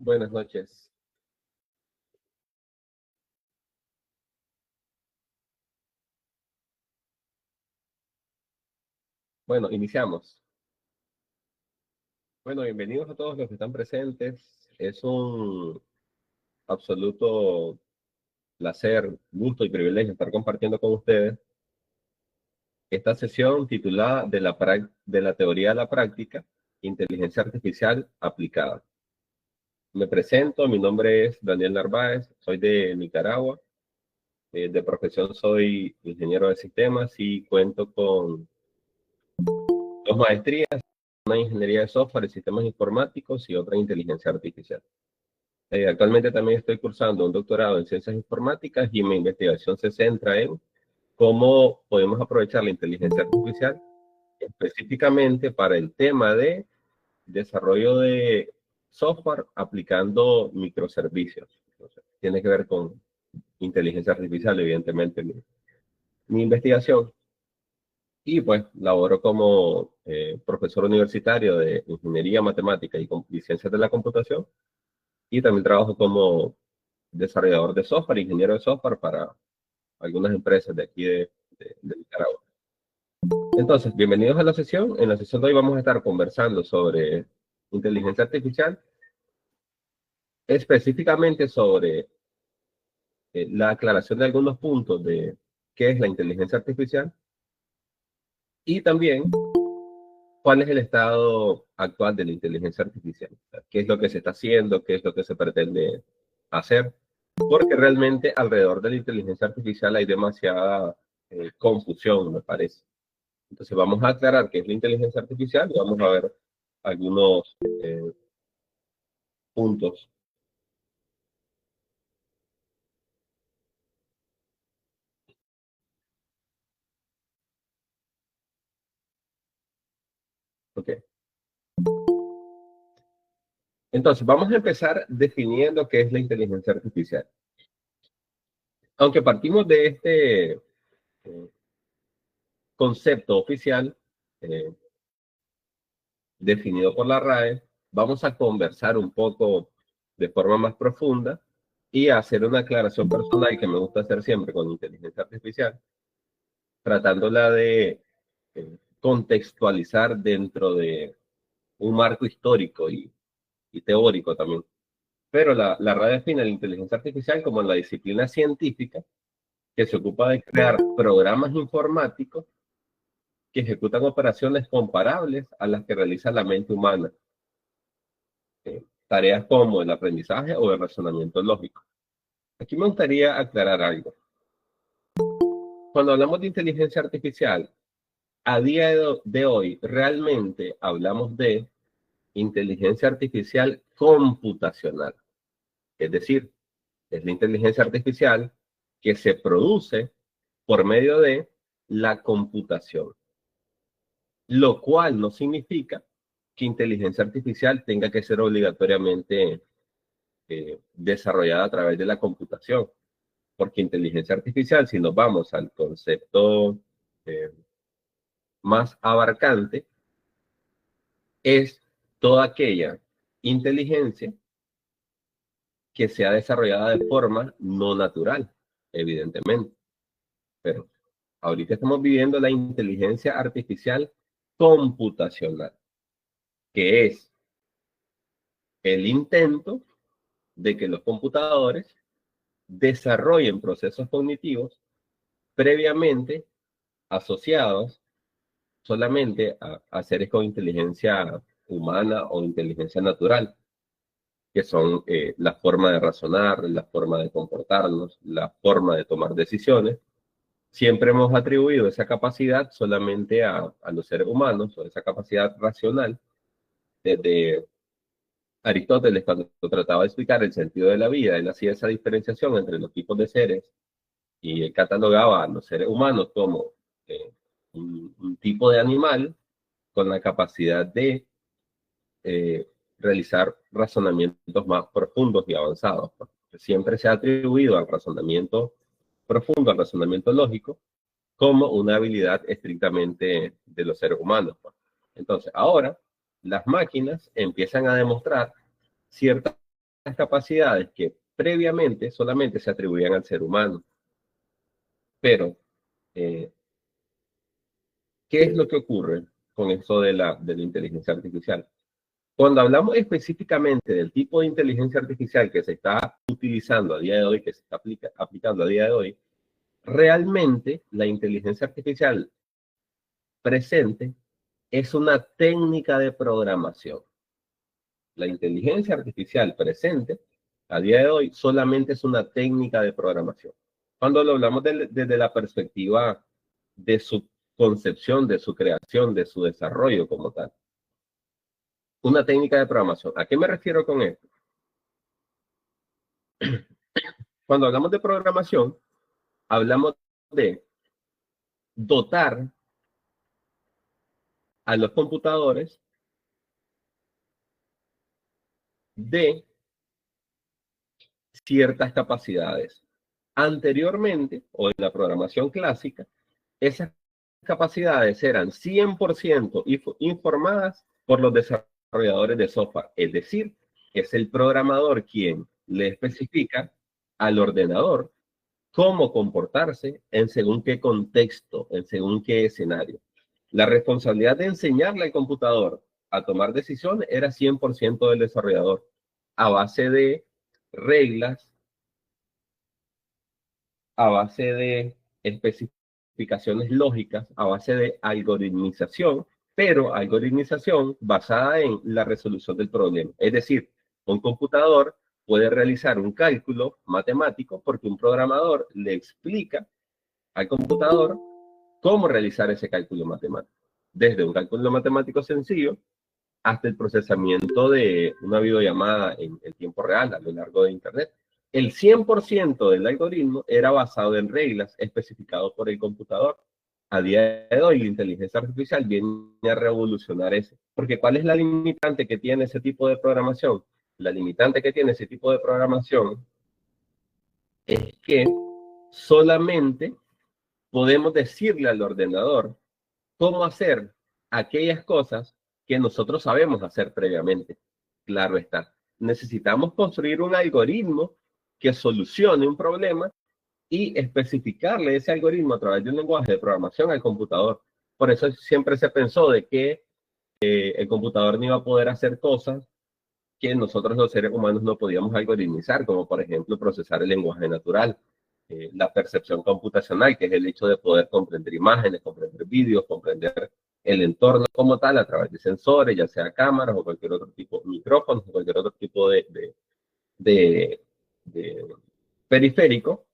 Buenas noches. Bueno, iniciamos. Bueno, bienvenidos a todos los que están presentes. Es un absoluto placer, gusto y privilegio estar compartiendo con ustedes esta sesión titulada de la teoría a la práctica, inteligencia artificial aplicada. Me presento, mi nombre es Daniel Narváez, soy de Nicaragua. De profesión soy ingeniero de sistemas y cuento con dos maestrías, una en ingeniería de software y sistemas informáticos y otra en inteligencia artificial. Actualmente también estoy cursando un doctorado en ciencias informáticas y mi investigación se centra en cómo podemos aprovechar la inteligencia artificial específicamente para el tema de desarrollo de software aplicando microservicios. Entonces, tiene que ver con inteligencia artificial, evidentemente, mi investigación. Y pues laboro como profesor universitario de ingeniería matemática y ciencias de la computación. Y también trabajo como desarrollador de software, ingeniero de software para algunas empresas de aquí de Nicaragua. Entonces, bienvenidos a la sesión. En la sesión de hoy vamos a estar conversando sobre inteligencia artificial, específicamente sobre la aclaración de algunos puntos de qué es la inteligencia artificial y también cuál es el estado actual de la inteligencia artificial, qué es lo que se está haciendo, qué es lo que se pretende hacer, porque realmente alrededor de la inteligencia artificial hay demasiada confusión, me parece. Entonces vamos a aclarar qué es la inteligencia artificial y vamos a ver algunos puntos. Okay. Entonces vamos a empezar definiendo qué es la inteligencia artificial. Aunque partimos de este concepto oficial eh, definido por la RAE, vamos a conversar un poco de forma más profunda y hacer una aclaración personal que me gusta hacer siempre con inteligencia artificial, tratándola de contextualizar dentro de un marco histórico y teórico también. Pero la RAE define la inteligencia artificial como la disciplina científica que se ocupa de crear programas informáticos que ejecutan operaciones comparables a las que realiza la mente humana. Tareas como el aprendizaje o el razonamiento lógico. Aquí me gustaría aclarar algo. Cuando hablamos de inteligencia artificial, a día de hoy realmente hablamos de inteligencia artificial computacional. Es decir, es la inteligencia artificial que se produce por medio de la computación, lo cual no significa que inteligencia artificial tenga que ser obligatoriamente desarrollada a través de la computación, porque inteligencia artificial, si nos vamos al concepto eh, más abarcante, es toda aquella inteligencia que sea desarrollada de forma no natural, evidentemente. Pero ahorita estamos viviendo la inteligencia artificial computacional, que es el intento de que los computadores desarrollen procesos cognitivos previamente asociados solamente a seres con inteligencia humana o inteligencia natural, que son la forma de razonar, la forma de comportarnos, la forma de tomar decisiones. Siempre hemos atribuido esa capacidad solamente a los seres humanos, o esa capacidad racional, desde Aristóteles, cuando trataba de explicar el sentido de la vida, él hacía esa diferenciación entre los tipos de seres y él catalogaba a los seres humanos como un tipo de animal con la capacidad de realizar razonamientos más profundos y avanzados. Siempre se ha atribuido al razonamiento profundo, al razonamiento lógico, como una habilidad estrictamente de los seres humanos. Entonces, ahora las máquinas empiezan a demostrar ciertas capacidades que previamente solamente se atribuían al ser humano. Pero, ¿qué es lo que ocurre con esto de la inteligencia artificial? Cuando hablamos específicamente del tipo de inteligencia artificial que se está utilizando a día de hoy, que se está aplicando a día de hoy, realmente la inteligencia artificial presente es una técnica de programación. La inteligencia artificial presente a día de hoy solamente es una técnica de programación. Cuando lo hablamos desde la perspectiva de su concepción, de su creación, de su desarrollo como tal. Una técnica de programación. ¿A qué me refiero con esto? Cuando hablamos de programación, hablamos de dotar a los computadores de ciertas capacidades. Anteriormente, o en la programación clásica, esas capacidades eran 100% informadas por los desarrolladores de software. Es decir, es el programador quien le especifica al ordenador cómo comportarse en según qué contexto, en según qué escenario. La responsabilidad de enseñarle al computador a tomar decisiones era 100% del desarrollador, a base de reglas, a base de especificaciones lógicas, a base de algoritmización, pero algoritmización basada en la resolución del problema. Es decir, un computador puede realizar un cálculo matemático porque un programador le explica al computador cómo realizar ese cálculo matemático. Desde un cálculo matemático sencillo hasta el procesamiento de una videollamada en tiempo real a lo largo de Internet. El 100% del algoritmo era basado en reglas especificadas por el computador. A día de hoy, la inteligencia artificial viene a revolucionar eso. Porque ¿cuál es la limitante que tiene ese tipo de programación? La limitante que tiene ese tipo de programación es que solamente podemos decirle al ordenador cómo hacer aquellas cosas que nosotros sabemos hacer previamente. Claro está. Necesitamos construir un algoritmo que solucione un problema y especificarle ese algoritmo a través de un lenguaje de programación al computador. Por eso siempre se pensó de que el computador no iba a poder hacer cosas que nosotros los seres humanos no podíamos algoritmizar, como por ejemplo procesar el lenguaje natural, la percepción computacional, que es el hecho de poder comprender imágenes, comprender vídeos, comprender el entorno como tal a través de sensores, ya sea cámaras o cualquier otro tipo, micrófonos o cualquier otro tipo de, de periférico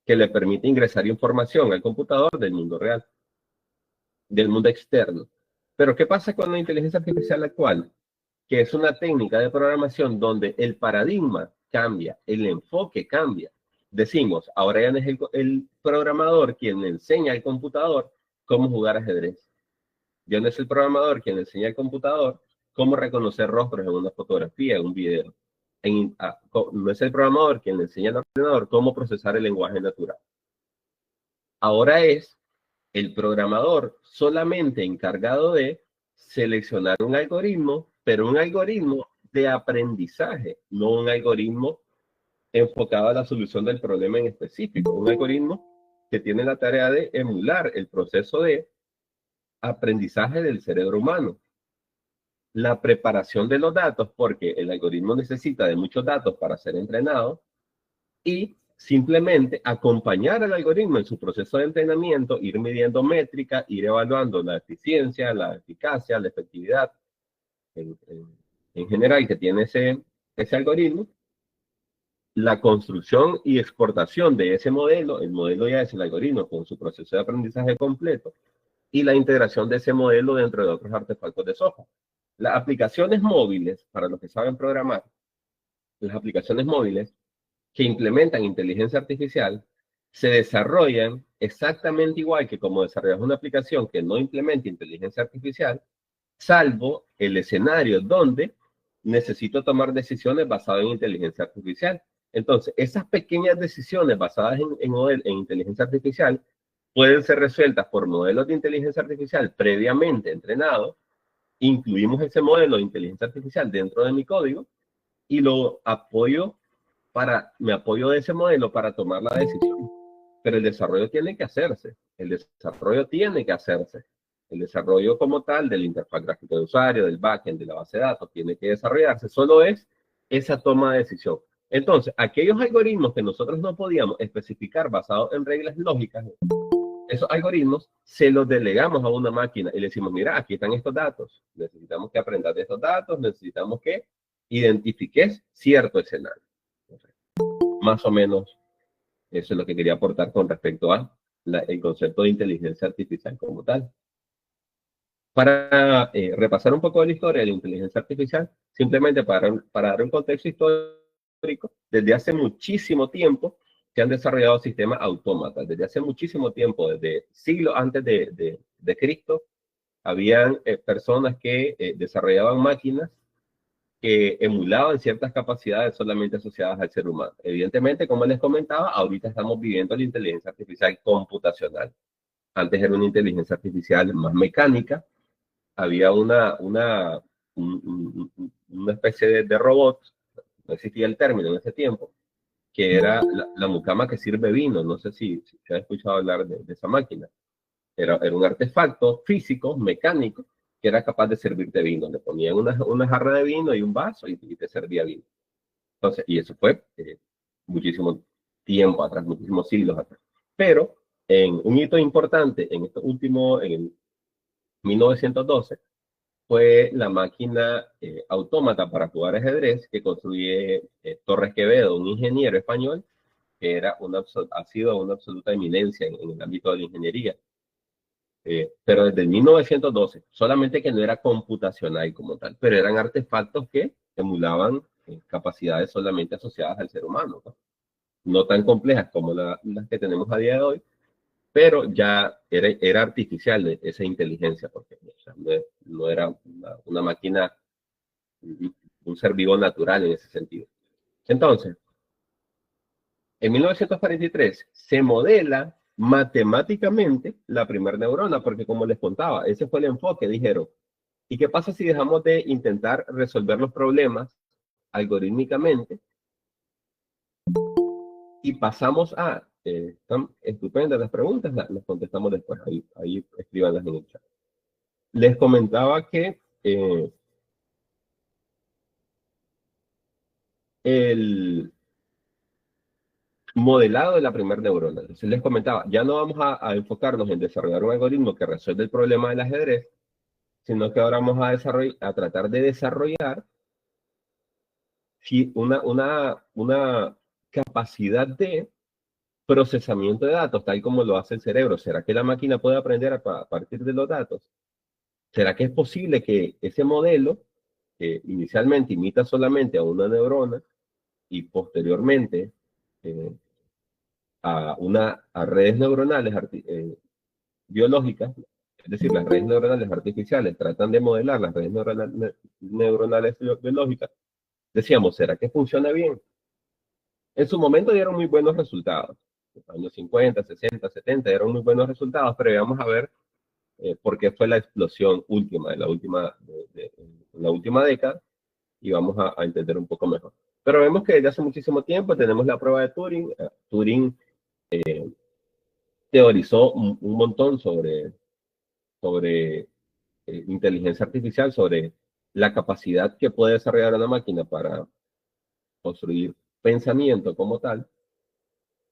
que le permite ingresar información al computador del mundo real, del mundo externo. Pero ¿qué pasa con la inteligencia artificial actual? Que es una técnica de programación donde el paradigma cambia, el enfoque cambia. Decimos, ahora ya no es el programador quien le enseña al computador cómo jugar ajedrez. Ya no es el programador quien le enseña al computador cómo reconocer rostros en una fotografía, en un video. No es el programador quien le enseña al ordenador cómo procesar el lenguaje natural. Ahora es el programador solamente encargado de seleccionar un algoritmo, pero un algoritmo de aprendizaje, no un algoritmo enfocado a la solución del problema en específico, un algoritmo que tiene la tarea de emular el proceso de aprendizaje del cerebro humano. La preparación de los datos, porque el algoritmo necesita de muchos datos para ser entrenado, y simplemente acompañar al algoritmo en su proceso de entrenamiento, ir midiendo métrica, ir evaluando la eficiencia, la eficacia, la efectividad en general que tiene ese algoritmo, la construcción y exportación de ese modelo, el modelo ya es el algoritmo con su proceso de aprendizaje completo, y la integración de ese modelo dentro de otros artefactos de software. Las aplicaciones móviles, para los que saben programar, las aplicaciones móviles que implementan inteligencia artificial se desarrollan exactamente igual que como desarrollas una aplicación que no implemente inteligencia artificial, salvo el escenario donde necesito tomar decisiones basadas en inteligencia artificial. Entonces, esas pequeñas decisiones basadas en inteligencia artificial pueden ser resueltas por modelos de inteligencia artificial previamente entrenados. Incluimos ese modelo de inteligencia artificial dentro de mi código y me apoyo de ese modelo para tomar la decisión. Pero el desarrollo tiene que hacerse. El desarrollo tiene que hacerse. El desarrollo como tal de la interfaz gráfica de usuario, del backend, de la base de datos, tiene que desarrollarse. Solo es esa toma de decisión. Entonces, aquellos algoritmos que nosotros no podíamos especificar basados en reglas lógicas, esos algoritmos se los delegamos a una máquina y le decimos, mira, aquí están estos datos. Necesitamos que aprendas de estos datos, necesitamos que identifiques cierto escenario. Más o menos eso es lo que quería aportar con respecto a el concepto de inteligencia artificial como tal. Para repasar un poco de la historia de la inteligencia artificial, simplemente para dar un contexto histórico, desde hace muchísimo tiempo se han desarrollado sistemas autómatas. Desde hace muchísimo tiempo, desde siglos antes de Cristo, habían personas que desarrollaban máquinas que emulaban ciertas capacidades solamente asociadas al ser humano. Evidentemente, como les comentaba, ahorita estamos viviendo la inteligencia artificial computacional. Antes era una inteligencia artificial más mecánica, había una especie de robot, no existía el término en ese tiempo, que era la mucama que sirve vino. No sé si se ha escuchado hablar de esa máquina. Era un artefacto físico, mecánico, que era capaz de servirte vino. Le ponían una jarra de vino y un vaso y te servía vino. Entonces, y eso fue muchísimo tiempo atrás, muchísimos siglos atrás. Pero en un hito importante en esto último, en 1912, fue la máquina autómata para jugar ajedrez que construye Torres Quevedo, un ingeniero español que ha sido una absoluta eminencia en el ámbito de la ingeniería. Pero desde 1912, solamente que no era computacional como tal, pero eran artefactos que emulaban capacidades solamente asociadas al ser humano, ¿no? No tan complejas como las que tenemos a día de hoy, pero ya era artificial esa inteligencia, porque o sea, no era una máquina, un ser vivo natural en ese sentido. Entonces, en 1943 se modela matemáticamente la primera neurona, porque como les contaba, ese fue el enfoque. Dijeron, ¿y qué pasa si dejamos de intentar resolver los problemas algorítmicamente y pasamos a... están estupendas las preguntas, las contestamos después, ahí escríbanlas en el chat. Les comentaba que el modelado de la primera neurona. Entonces les comentaba, ya no vamos a enfocarnos en desarrollar un algoritmo que resuelve el problema del ajedrez, sino que ahora vamos a tratar de desarrollar una capacidad de procesamiento de datos, tal como lo hace el cerebro. ¿Será que la máquina puede aprender a partir de los datos? ¿Será que es posible que ese modelo, que inicialmente imita solamente a una neurona y posteriormente a redes neuronales biológicas, es decir, las redes neuronales artificiales tratan de modelar las redes neuronales biológicas, decíamos, ¿será que funciona bien? En su momento dieron muy buenos resultados. En los años 50, 60, 70 dieron muy buenos resultados, pero vamos a ver por qué fue la explosión última, de la última década, y vamos a entender un poco mejor. Pero vemos que desde hace muchísimo tiempo tenemos la prueba de Turing. Turing teorizó un montón sobre inteligencia artificial, sobre la capacidad que puede desarrollar una máquina para construir pensamiento como tal,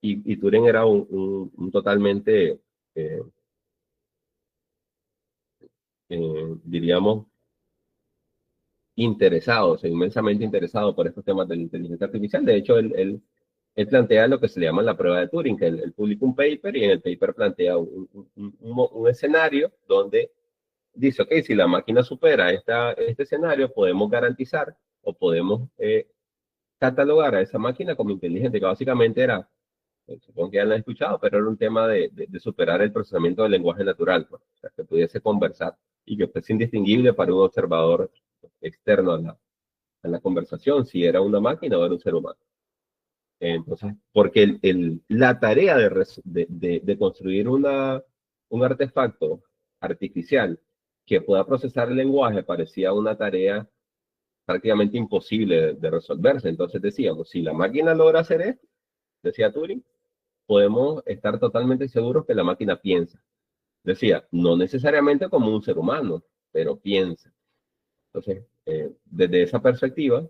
y Turing era un totalmente, diríamos, interesado, o sea, inmensamente interesado por estos temas de la inteligencia artificial. De hecho, él plantea lo que se le llama la prueba de Turing, que él publica un paper y en el paper plantea un escenario donde dice, ok, si la máquina supera este escenario, podemos garantizar o podemos catalogar a esa máquina como inteligente, que básicamente era, supongo que ya lo han escuchado, pero era un tema de superar el procesamiento del lenguaje natural, pues, o sea, que pudiese conversar y que fuese indistinguible para un observador externo a la conversación, si era una máquina o era un ser humano. Entonces, porque la tarea de construir un artefacto artificial que pueda procesar el lenguaje parecía una tarea prácticamente imposible de resolverse. Entonces decíamos, si la máquina logra hacer esto, decía Turing, podemos estar totalmente seguros que la máquina piensa. Decía, no necesariamente como un ser humano, pero piensa. Entonces, desde esa perspectiva,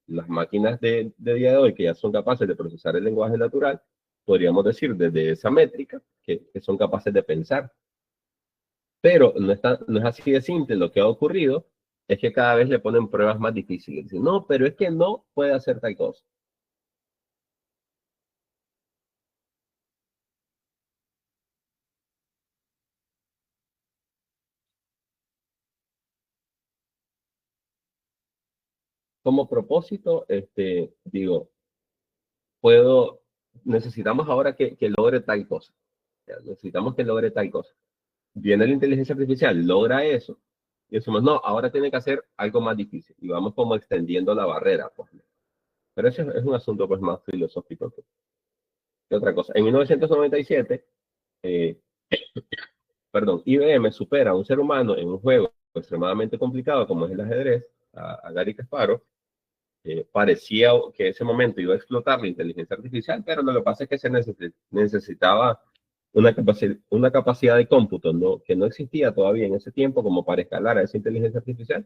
las máquinas de día de hoy que ya son capaces de procesar el lenguaje natural, podríamos decir desde esa métrica que son capaces de pensar. Pero no es así de simple. Lo que ha ocurrido es que cada vez le ponen pruebas más difíciles. Dicen, no, pero es que no puede hacer tal cosa. Como propósito, digo, necesitamos ahora que logre tal cosa. Ya, necesitamos que logre tal cosa. Viene la inteligencia artificial, logra eso, y decimos, no, ahora tiene que hacer algo más difícil. Y vamos como extendiendo la barrera, pues. Pero eso es un asunto pues más filosófico que otra cosa. En 1997, eh, perdón, IBM supera a un ser humano en un juego extremadamente complicado como es el ajedrez, a Gary Kasparov. Parecía que ese momento iba a explotar la inteligencia artificial, pero lo que pasa es que se necesitaba una capacidad de cómputo que no existía todavía en ese tiempo como para escalar a esa inteligencia artificial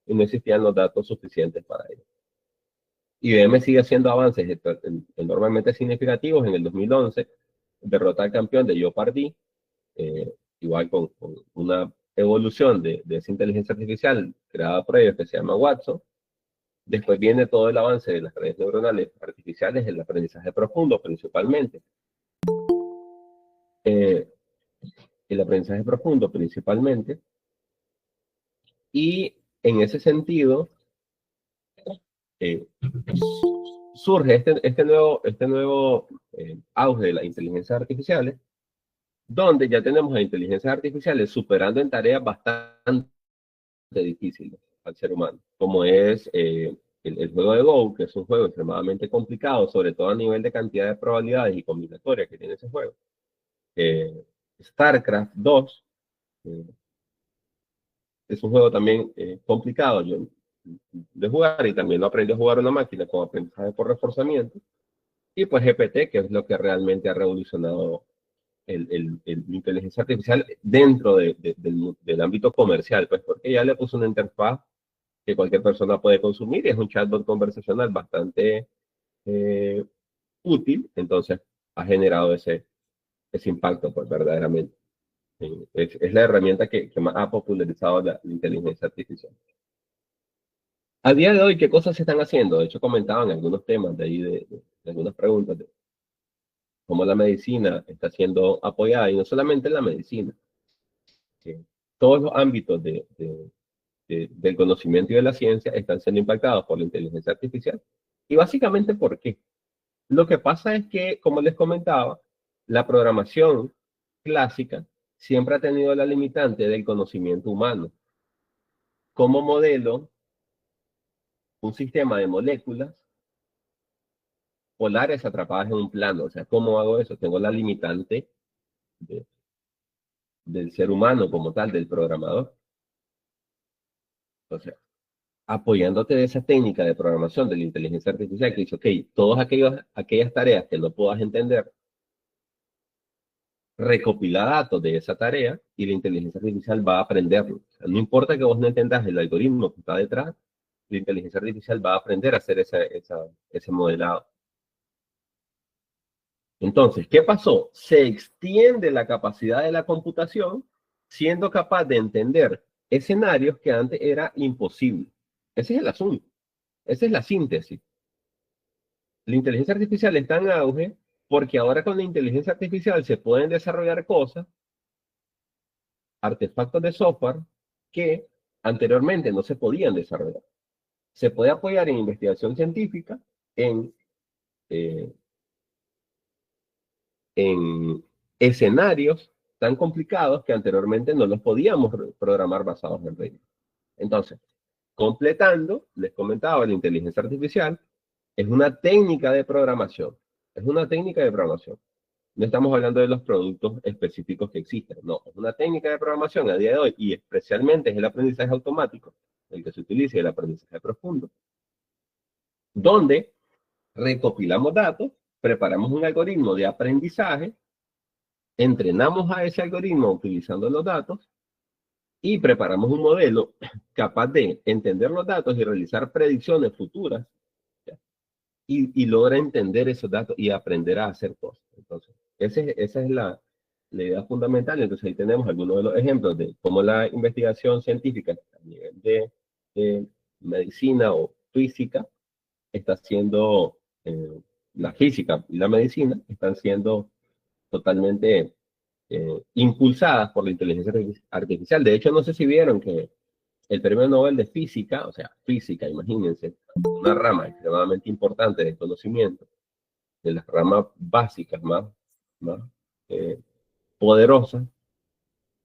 y no existían los datos suficientes para ello. IBM sigue haciendo avances enormemente significativos. En el 2011 derrota al campeón de Jeopardy, igual con una evolución de esa inteligencia artificial creada por ellos que se llama Watson. Después viene todo el avance de las redes neuronales artificiales, el aprendizaje profundo principalmente. Eh, el aprendizaje profundo principalmente. Y en ese sentido, eh, surge este nuevo auge de las inteligencias artificiales, donde ya tenemos a inteligencias artificiales superando en tareas bastante difíciles al ser humano, como es el juego de Go, que es un juego extremadamente complicado, sobre todo a nivel de cantidad de probabilidades y combinatorias que tiene ese juego. StarCraft 2 eh, es un juego también complicado de jugar, y también lo aprendí a jugar una máquina con aprendizaje por reforzamiento. Y pues GPT, que es lo que realmente ha revolucionado la inteligencia artificial dentro del ámbito comercial, pues porque ya le puso una interfaz que cualquier persona puede consumir, y es un chatbot conversacional bastante eh, útil. Entonces ha generado ese impacto, pues verdaderamente. Es la herramienta que más ha popularizado la inteligencia artificial. A día de hoy, ¿qué cosas se están haciendo? De hecho, comentaban algunos temas de ahí, de algunas preguntas, de cómo la medicina está siendo apoyada, y no solamente la medicina, que todos los ámbitos del conocimiento y de la ciencia están siendo impactados por la inteligencia artificial. Y básicamente, ¿por qué? Lo que pasa es que, como les comentaba, la programación clásica siempre ha tenido la limitante del conocimiento humano. Como modelo un sistema de moléculas polares atrapadas en un plano. O sea, ¿cómo hago eso? Tengo la limitante de- del ser humano como tal, del programador. O sea, apoyándote de esa técnica de programación de la inteligencia artificial que dice, ok, todas aquellas tareas que no puedas entender, recopila datos de esa tarea y la inteligencia artificial va a aprenderlo. O sea, no importa que vos no entendas el algoritmo que está detrás, la inteligencia artificial va a aprender a hacer ese modelado. Entonces, ¿qué pasó? Se extiende la capacidad de la computación siendo capaz de entender escenarios que antes era imposible. Ese es el asunto. Esa es la síntesis. La inteligencia artificial está en auge porque ahora con la inteligencia artificial se pueden desarrollar cosas, artefactos de software que anteriormente no se podían desarrollar. Se puede apoyar en investigación científica, en, eh, en escenarios tan complicados que anteriormente no los podíamos programar basados en redes. Entonces, completando, les comentaba, la inteligencia artificial es una técnica de programación. Es una técnica de programación. No estamos hablando de los productos específicos que existen. No, es una técnica de programación a día de hoy, y especialmente es el aprendizaje automático. el que se utiliza, el aprendizaje profundo, donde recopilamos datos, preparamos un algoritmo de aprendizaje, entrenamos a ese algoritmo utilizando los datos y preparamos un modelo capaz de entender los datos y realizar predicciones futuras, ¿ya? Y logra entender esos datos y aprender a hacer cosas. Entonces, esa es la idea fundamental. Entonces, ahí tenemos algunos de los ejemplos de cómo la investigación científica a nivel de medicina o física está siendo, la física y la medicina están siendo totalmente impulsadas por la inteligencia artificial. De hecho, no sé si vieron que el premio Nobel de Física, o sea, física, imagínense, una rama extremadamente importante de conocimiento, de las ramas básicas más eh, poderosas,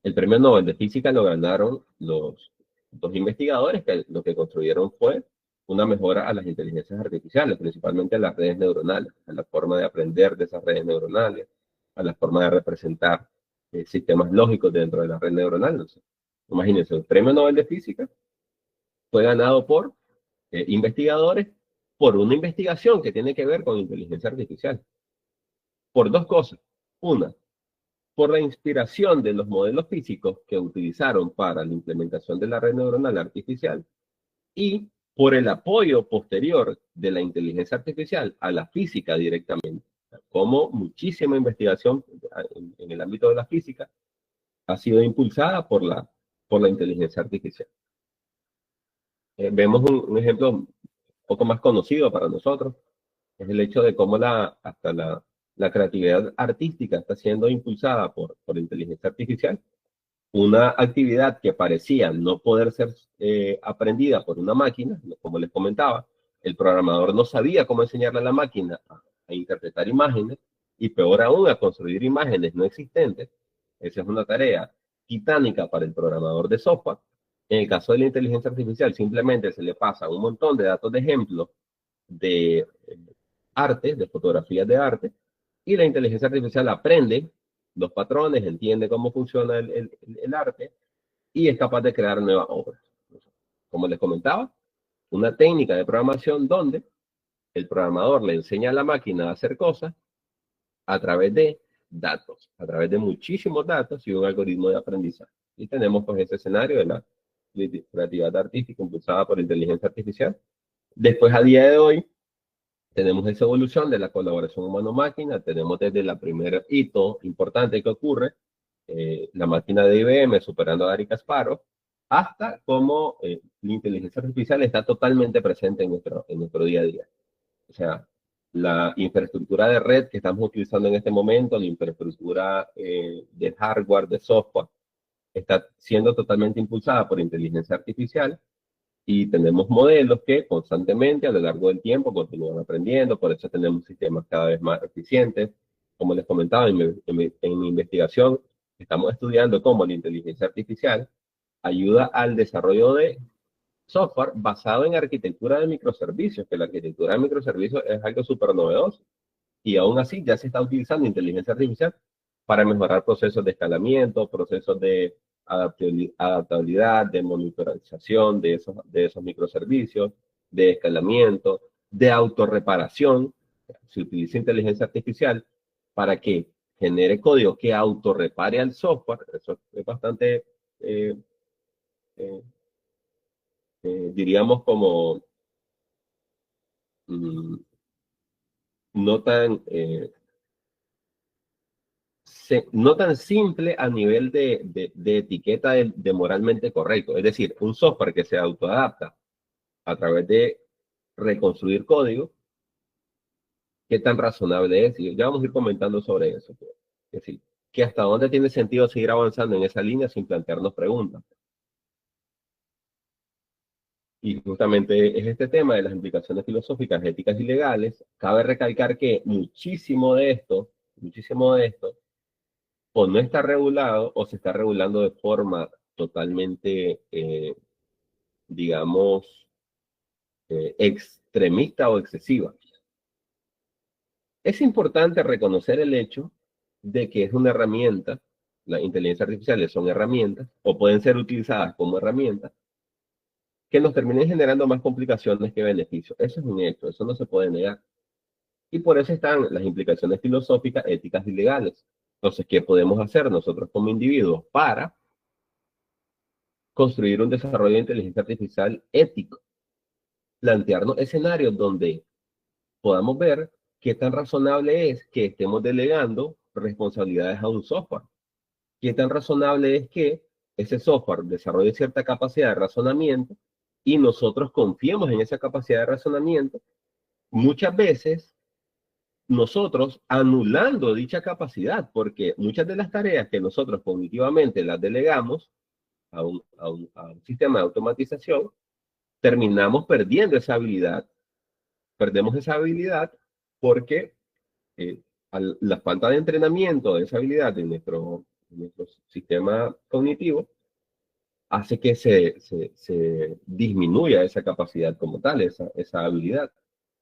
el premio Nobel de Física lo ganaron los dos investigadores que lo que construyeron fue una mejora a las inteligencias artificiales, principalmente a las redes neuronales, a la forma de aprender de esas redes neuronales, a la forma de representar sistemas lógicos dentro de la red neuronal. Entonces, imagínense, el premio Nobel de Física fue ganado por investigadores por una investigación que tiene que ver con inteligencia artificial. Por dos cosas. Una, por la inspiración de los modelos físicos que utilizaron para la implementación de la red neuronal artificial y por el apoyo posterior de la inteligencia artificial a la física directamente. Como muchísima investigación en el ámbito de la física ha sido impulsada por la inteligencia artificial. Vemos un ejemplo un poco más conocido para nosotros, es el hecho de cómo hasta la creatividad artística está siendo impulsada por inteligencia artificial. Una actividad que parecía no poder ser aprendida por una máquina, como les comentaba, el programador no sabía cómo enseñarle a la máquina a interpretar imágenes y peor aún a construir imágenes no existentes. Esa es una tarea titánica para el programador de software. En el caso de la inteligencia artificial, simplemente se le pasa un montón de datos de ejemplos de arte, de fotografías de arte, y la inteligencia artificial aprende los patrones, entiende cómo funciona el arte y es capaz de crear nuevas obras. Como les comentaba, una técnica de programación donde el programador le enseña a la máquina a hacer cosas a través de datos, a través de muchísimos datos y un algoritmo de aprendizaje. Y tenemos pues ese escenario de la creatividad artística impulsada por inteligencia artificial. Después, a día de hoy, tenemos esa evolución de la colaboración humano-máquina, tenemos desde la primer hito importante que ocurre, la máquina de IBM superando a Garry Kasparov, hasta cómo la inteligencia artificial está totalmente presente en nuestro día a día. O sea, la infraestructura de red que estamos utilizando en este momento, la infraestructura de hardware, de software, está siendo totalmente impulsada por inteligencia artificial y tenemos modelos que constantemente a lo largo del tiempo continúan aprendiendo, por eso tenemos sistemas cada vez más eficientes. Como les comentaba, en mi investigación estamos estudiando cómo la inteligencia artificial ayuda al desarrollo de software basado en arquitectura de microservicios, que la arquitectura de microservicios es algo súper novedoso. Y aún así ya se está utilizando inteligencia artificial para mejorar procesos de escalamiento, procesos de adaptabilidad, de monitorización de esos microservicios, de escalamiento, de autorreparación. Se utiliza inteligencia artificial para que genere código que autorrepare al software. Eso es bastante, eh, eh, diríamos, como mm, no tan no tan simple a nivel de etiqueta de moralmente correcto. Es decir, un software que se autoadapta a través de reconstruir código, ¿qué tan razonable es? Y ya vamos a ir comentando sobre eso. Es decir, que hasta dónde tiene sentido seguir avanzando en esa línea sin plantearnos preguntas. Y justamente es este tema de las implicaciones filosóficas, éticas y legales. Cabe recalcar que muchísimo de esto, o no está regulado o se está regulando de forma totalmente, digamos, extremista o excesiva. Es importante reconocer el hecho de que es una herramienta, las inteligencias artificiales son herramientas o pueden ser utilizadas como herramientas que nos terminen generando más complicaciones que beneficios. Eso es un hecho, eso no se puede negar. Y por eso están las implicaciones filosóficas, éticas y legales. Entonces, ¿qué podemos hacer nosotros como individuos para construir un desarrollo de inteligencia artificial ético? Plantearnos escenarios donde podamos ver qué tan razonable es que estemos delegando responsabilidades a un software. Qué tan razonable es que ese software desarrolle cierta capacidad de razonamiento y nosotros confiemos en esa capacidad de razonamiento, muchas veces nosotros anulando dicha capacidad, porque muchas de las tareas que nosotros cognitivamente las delegamos a un sistema de automatización, terminamos perdiendo esa habilidad. Perdemos esa habilidad porque eh, la falta de entrenamiento de esa habilidad de nuestro sistema cognitivo hace que se disminuya esa capacidad como tal, esa habilidad.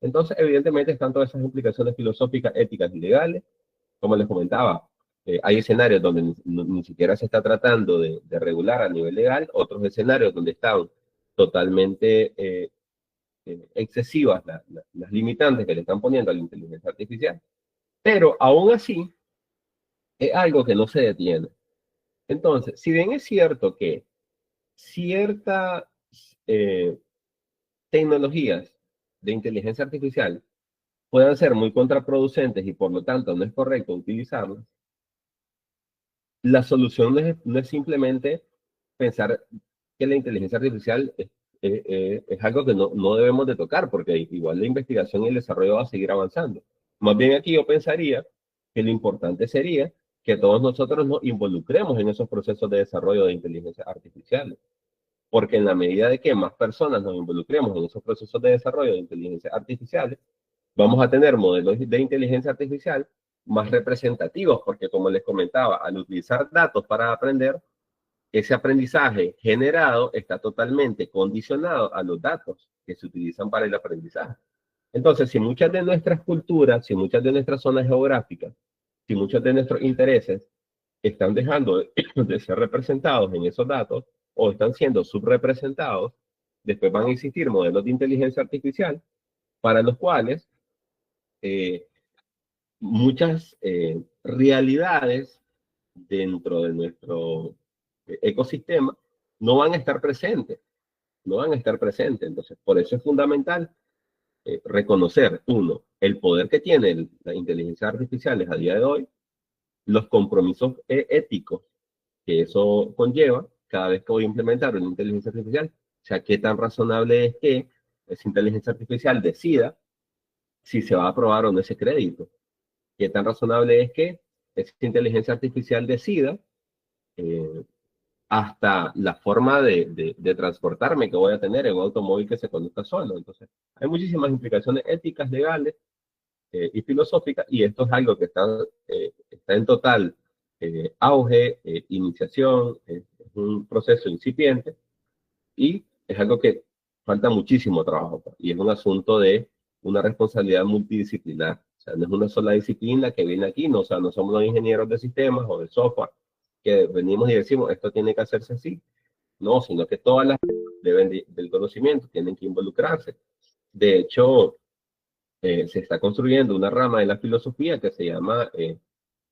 Entonces, evidentemente, están todas esas implicaciones filosóficas, éticas y legales. Como les comentaba, hay escenarios donde ni siquiera se está tratando de regular a nivel legal, otros escenarios donde están totalmente excesivas las limitantes que le están poniendo a la inteligencia artificial, pero aún así es algo que no se detiene. Entonces, si bien es cierto que ciertas eh, tecnologías de inteligencia artificial puedan ser muy contraproducentes y por lo tanto no es correcto utilizarlas, la solución no es simplemente pensar que la inteligencia artificial es algo que no debemos de tocar, porque igual la investigación y el desarrollo va a seguir avanzando. Más bien aquí yo pensaría que lo importante sería que todos nosotros nos involucremos en esos procesos de desarrollo de inteligencia artificial, porque en la medida de que más personas nos involucremos en esos procesos de desarrollo de inteligencia artificial, vamos a tener modelos de inteligencia artificial más representativos, porque como les comentaba, al utilizar datos para aprender, ese aprendizaje generado está totalmente condicionado a los datos que se utilizan para el aprendizaje. Entonces, si muchas de nuestras culturas, si muchas de nuestras zonas geográficas, si muchos de nuestros intereses están dejando de ser representados en esos datos o están siendo subrepresentados, después van a existir modelos de inteligencia artificial para los cuales eh, muchas realidades dentro de nuestro ecosistema no van a estar presentes, no van a estar presentes. Entonces, por eso es fundamental reconocer, uno, el poder que tiene la inteligencia artificial a día de hoy, los compromisos éticos que eso conlleva cada vez que voy a implementar una inteligencia artificial. O sea, qué tan razonable es que esa inteligencia artificial decida si se va a aprobar o no ese crédito. Qué tan razonable es que esa inteligencia artificial decida eh, hasta la forma de transportarme que voy a tener en un automóvil que se conduzca solo. Entonces, hay muchísimas implicaciones éticas, legales y filosóficas, y esto es algo que está en total auge, iniciación, es un proceso incipiente, y es algo que falta muchísimo trabajo, pues, y es un asunto de una responsabilidad multidisciplinar. O sea, no es una sola disciplina que viene aquí, no, o sea, no somos los ingenieros de sistemas o de software que venimos y decimos, esto tiene que hacerse así. No, sino que todas las del conocimiento tienen que involucrarse. De hecho, se está construyendo una rama de la filosofía que se llama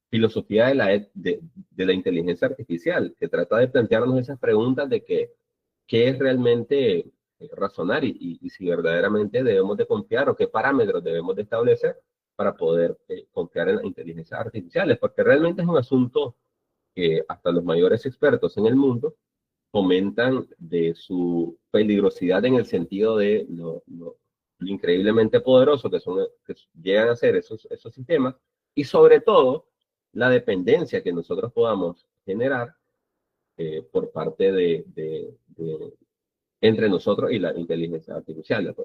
filosofía de la inteligencia artificial, que trata de plantearnos esas preguntas de qué es realmente razonar y si verdaderamente debemos de confiar o qué parámetros debemos de establecer para poder confiar en las inteligencias artificiales, porque realmente es un asunto que hasta los mayores expertos en el mundo comentan de su peligrosidad en el sentido de lo increíblemente poderoso que llegan a ser esos sistemas, y sobre todo la dependencia que nosotros podamos generar por parte entre nosotros y la inteligencia artificial.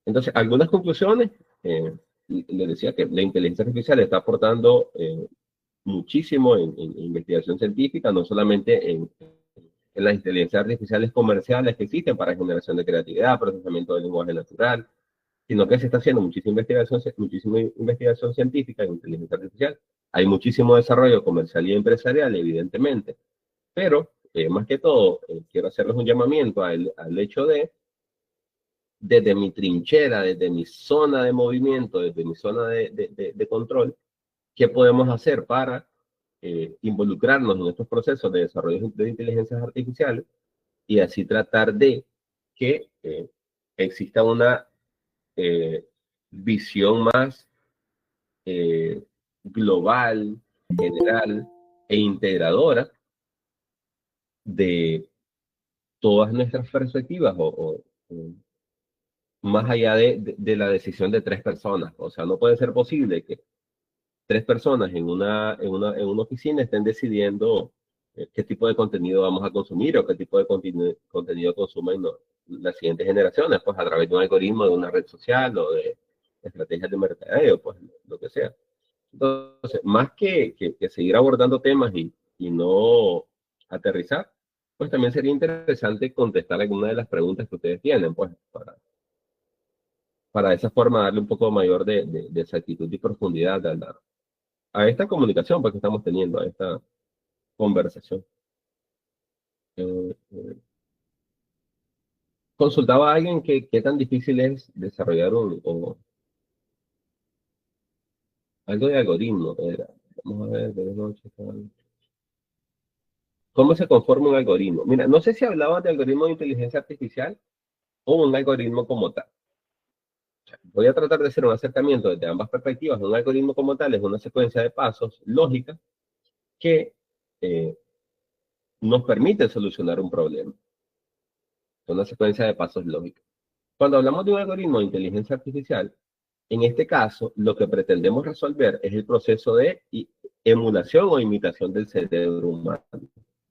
Entonces, algunas conclusiones, les decía que la inteligencia artificial está aportando muchísimo en investigación científica, no solamente en las inteligencias artificiales comerciales que existen para generación de creatividad, procesamiento del lenguaje natural, sino que se está haciendo muchísima investigación científica en inteligencia artificial. Hay muchísimo desarrollo comercial y empresarial, evidentemente, pero más que todo, quiero hacerles un llamamiento al hecho de, desde mi trinchera, desde mi zona de movimiento, desde mi zona de control, qué podemos hacer para involucrarnos en estos procesos de desarrollo de inteligencias artificiales y así tratar de que exista una visión más global, general e integradora de todas nuestras perspectivas o más allá de la decisión de tres personas. O sea, no puede ser posible que tres personas en una oficina estén decidiendo qué tipo de contenido vamos a consumir o qué tipo de contenido consumen las siguientes generaciones, pues a través de un algoritmo de una red social o de estrategias de mercadeo, pues lo que sea. Entonces, más que seguir abordando temas y no aterrizar, pues también sería interesante contestar algunas de las preguntas que ustedes tienen, pues para de esa forma darle un poco mayor de exactitud y profundidad a esta comunicación pues, que estamos teniendo, a esta conversación. Consultaba a alguien que qué tan difícil es desarrollar algo de algoritmo. Vamos a ver, ¿cómo se conforma un algoritmo? Mira, no sé si hablaba de algoritmo de inteligencia artificial o un algoritmo como tal. Voy a tratar de hacer un acercamiento desde ambas perspectivas. Un algoritmo como tal es una secuencia de pasos lógica que eh, nos permite solucionar un problema. Es una secuencia de pasos lógicos. Cuando hablamos de un algoritmo de inteligencia artificial, en este caso, lo que pretendemos resolver es el proceso de emulación o imitación del cerebro humano.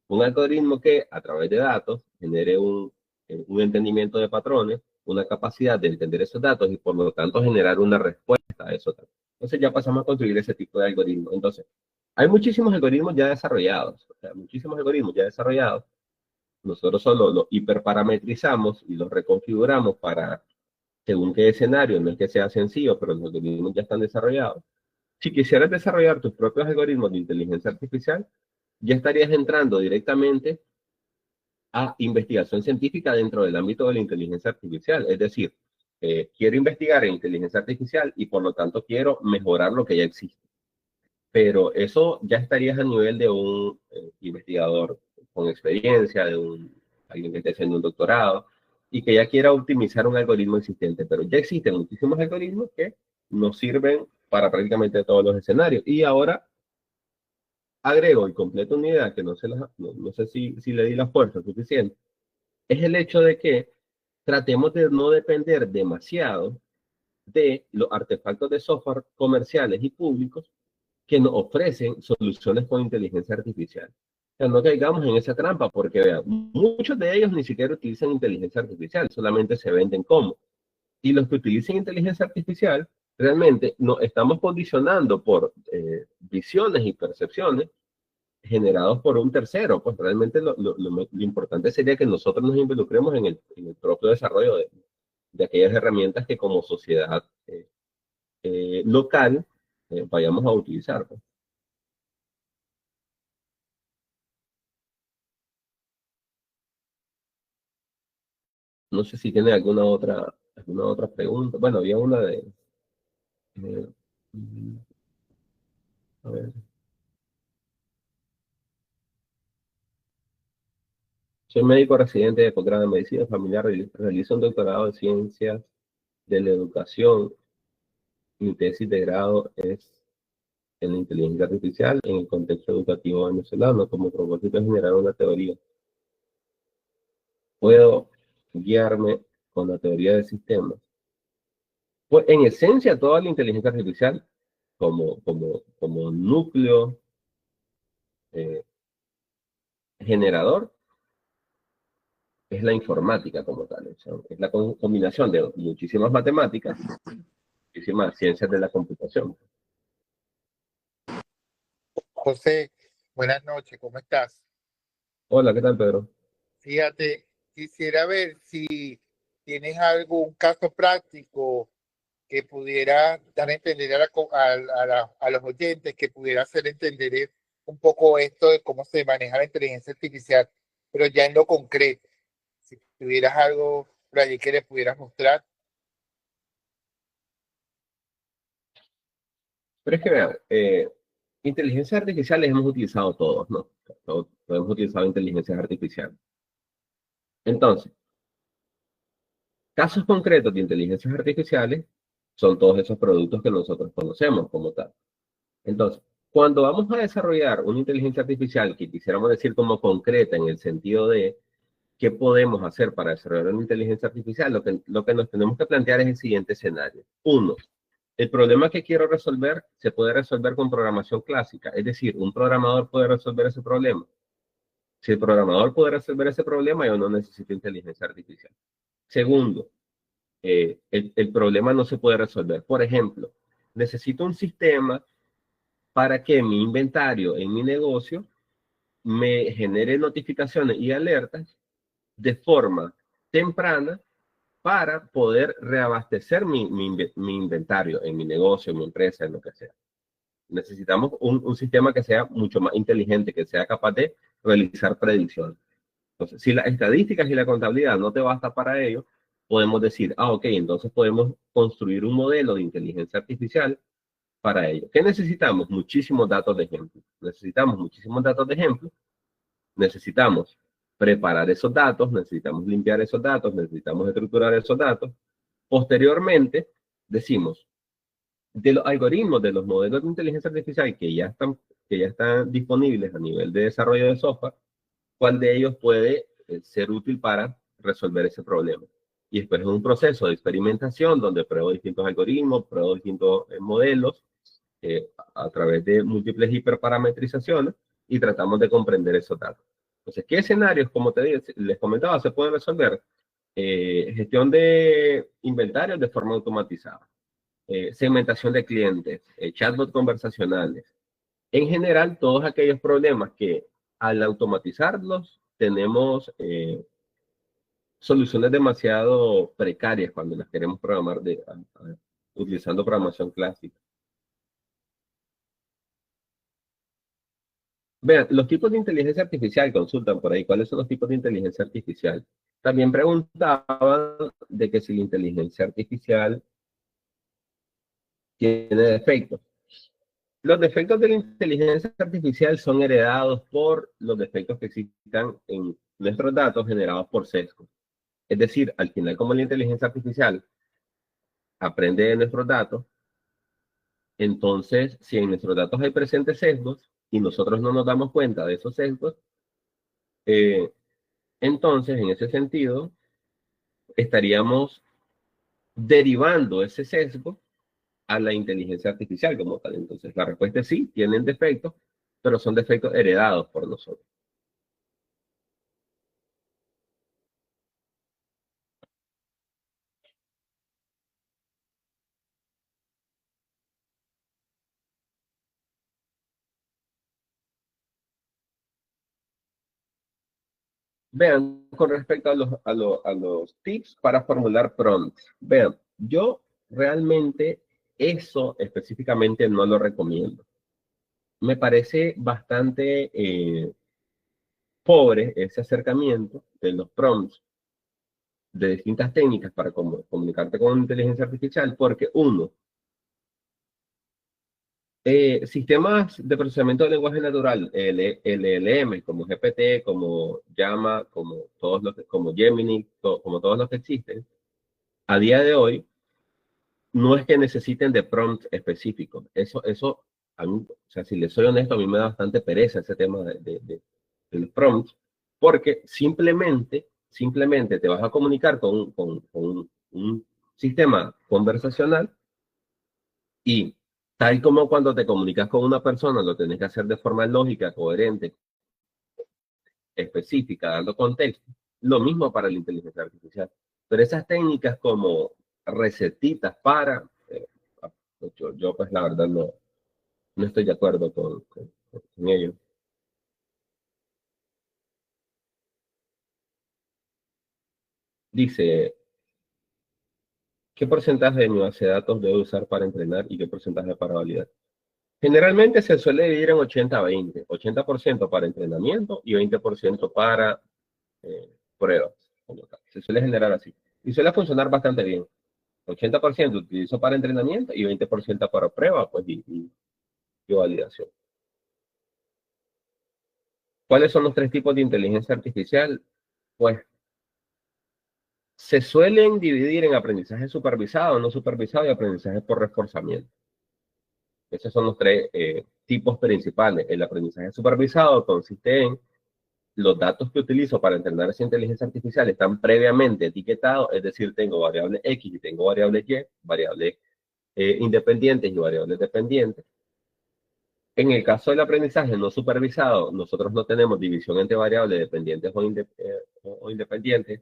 Un algoritmo que, a través de datos, genere un entendimiento de patrones, una capacidad de entender esos datos y, por lo tanto, generar una respuesta a esos datos. Entonces, ya pasamos a construir ese tipo de algoritmo. Entonces, hay muchísimos algoritmos ya desarrollados, o sea, muchísimos algoritmos ya desarrollados. Nosotros solo los hiperparametrizamos y los reconfiguramos para según qué escenario, no es que sea sencillo, pero los algoritmos ya están desarrollados. Si quisieras desarrollar tus propios algoritmos de inteligencia artificial, ya estarías entrando directamente a investigación científica dentro del ámbito de la inteligencia artificial. Es decir, quiero investigar en inteligencia artificial y por lo tanto quiero mejorar lo que ya existe. Pero eso ya estarías a nivel de un investigador con experiencia, alguien que esté haciendo un doctorado y que ya quiera optimizar un algoritmo existente. Pero ya existen muchísimos algoritmos que nos sirven para prácticamente todos los escenarios. Y ahora agrego y completo una idea que no sé si le di la fuerza suficiente, es el hecho de que tratemos de no depender demasiado de los artefactos de software comerciales y públicos que nos ofrecen soluciones con inteligencia artificial. O sea, no caigamos en esa trampa porque vean, muchos de ellos ni siquiera utilizan inteligencia artificial, solamente se venden como. Y los que utilizan inteligencia artificial, realmente nos estamos condicionando por visiones y percepciones generados por un tercero. Pues realmente lo importante sería que nosotros nos involucremos en el propio desarrollo de aquellas herramientas que como sociedad local vayamos a utilizar. Pues. No sé si tiene alguna otra pregunta. Bueno, había una eh, a ver. Soy médico residente de posgrado en medicina familiar, realizo un doctorado en ciencias de la educación. Mi tesis de grado es en la inteligencia artificial en el contexto educativo venezolano, como propósito de generar una teoría. Puedo guiarme con la teoría de sistemas. Pues en esencia, toda la inteligencia artificial como núcleo eh, generador es la informática como tal. O sea, es la combinación de muchísimas matemáticas, muchísimas ciencias de la computación. José, buenas noches, ¿cómo estás? Hola, ¿qué tal, Pedro? Fíjate, quisiera ver si tienes algún caso práctico que pudiera dar a entender a los oyentes, que pudiera hacer entender un poco esto de cómo se maneja la inteligencia artificial pero ya en lo concreto, si tuvieras algo por allí que le pudieras mostrar. Pero es que vean, inteligencias artificiales hemos utilizado todos, ¿no? Todos hemos utilizado inteligencias artificiales. Entonces, casos concretos de inteligencias artificiales son todos esos productos que nosotros conocemos como tal. Entonces, cuando vamos a desarrollar una inteligencia artificial que quisiéramos decir como concreta en el sentido de qué podemos hacer para desarrollar una inteligencia artificial, lo que nos tenemos que plantear es el siguiente escenario. Uno, el problema que quiero resolver se puede resolver con programación clásica, es decir, un programador puede resolver ese problema. Si el programador puede resolver ese problema, yo no necesito inteligencia artificial. Segundo, el problema no se puede resolver. Por ejemplo, necesito un sistema para que mi inventario en mi negocio me genere notificaciones y alertas de forma temprana para poder reabastecer mi inventario en mi negocio, en mi empresa, en lo que sea. Necesitamos un sistema que sea mucho más inteligente, que sea capaz de realizar predicciones. Entonces, si las estadísticas y la contabilidad no te basta para ello, podemos decir, ok, entonces podemos construir un modelo de inteligencia artificial para ello. ¿Qué necesitamos? Muchísimos datos de ejemplo. Necesitamos muchísimos datos de ejemplo. Necesitamos preparar esos datos, necesitamos limpiar esos datos, necesitamos estructurar esos datos. Posteriormente, decimos, de los algoritmos, de los modelos de inteligencia artificial que ya están disponibles a nivel de desarrollo de software, ¿cuál de ellos puede ser útil para resolver ese problema? Y después es un proceso de experimentación donde pruebo distintos algoritmos, pruebo distintos modelos a través de múltiples hiperparametrizaciones y tratamos de comprender esos datos. Entonces, ¿qué escenarios, como les comentaba, se pueden resolver? Gestión de inventarios de forma automatizada, segmentación de clientes, chatbot conversacionales. En general, todos aquellos problemas que al automatizarlos tenemos soluciones demasiado precarias cuando las queremos programar utilizando programación clásica. Vean, los tipos de inteligencia artificial, consultan por ahí, ¿cuáles son los tipos de inteligencia artificial? También preguntaban de que si la inteligencia artificial tiene defectos. Los defectos de la inteligencia artificial son heredados por los defectos que existan en nuestros datos generados por sesgos. Es decir, al final, como la inteligencia artificial aprende de nuestros datos, entonces, si en nuestros datos hay presentes sesgos y nosotros no nos damos cuenta de esos sesgos, entonces, en ese sentido, estaríamos derivando ese sesgo a la inteligencia artificial como tal. Entonces, la respuesta es sí, tienen defectos, pero son defectos heredados por nosotros. Vean, con respecto a los tips para formular prompts, vean, yo realmente eso específicamente no lo recomiendo. Me parece bastante pobre ese acercamiento de los prompts de distintas técnicas para comunicarte con inteligencia artificial, porque uno, sistemas de procesamiento de lenguaje natural, LLM, como GPT, como Llama, como Gemini, como todos los que existen, a día de hoy, no es que necesiten de prompts específicos. Eso a mí, o sea, si les soy honesto, a mí me da bastante pereza ese tema de los prompts, porque simplemente te vas a comunicar con un sistema conversacional y tal como cuando te comunicas con una persona, lo tenés que hacer de forma lógica, coherente, específica, dando contexto. Lo mismo para la inteligencia artificial. Pero esas técnicas como recetitas para, yo pues la verdad no estoy de acuerdo con ello. Dice, ¿qué porcentaje de mi base de datos debo usar para entrenar y qué porcentaje para validar? Generalmente se suele dividir en 80-20, 80% para entrenamiento y 20% para pruebas. Como tal. Se suele generar así. Y suele funcionar bastante bien. 80% utilizo para entrenamiento y 20% para prueba, pues, y validación. ¿Cuáles son los tres tipos de inteligencia artificial? Pues se suelen dividir en aprendizaje supervisado, no supervisado y aprendizaje por reforzamiento. Esos son los tres tipos principales. El aprendizaje supervisado consiste en los datos que utilizo para entrenar esa inteligencia artificial están previamente etiquetados, es decir, tengo variable X y tengo variable Y, variables independientes y variables dependientes. En el caso del aprendizaje no supervisado, nosotros no tenemos división entre variables dependientes o independientes,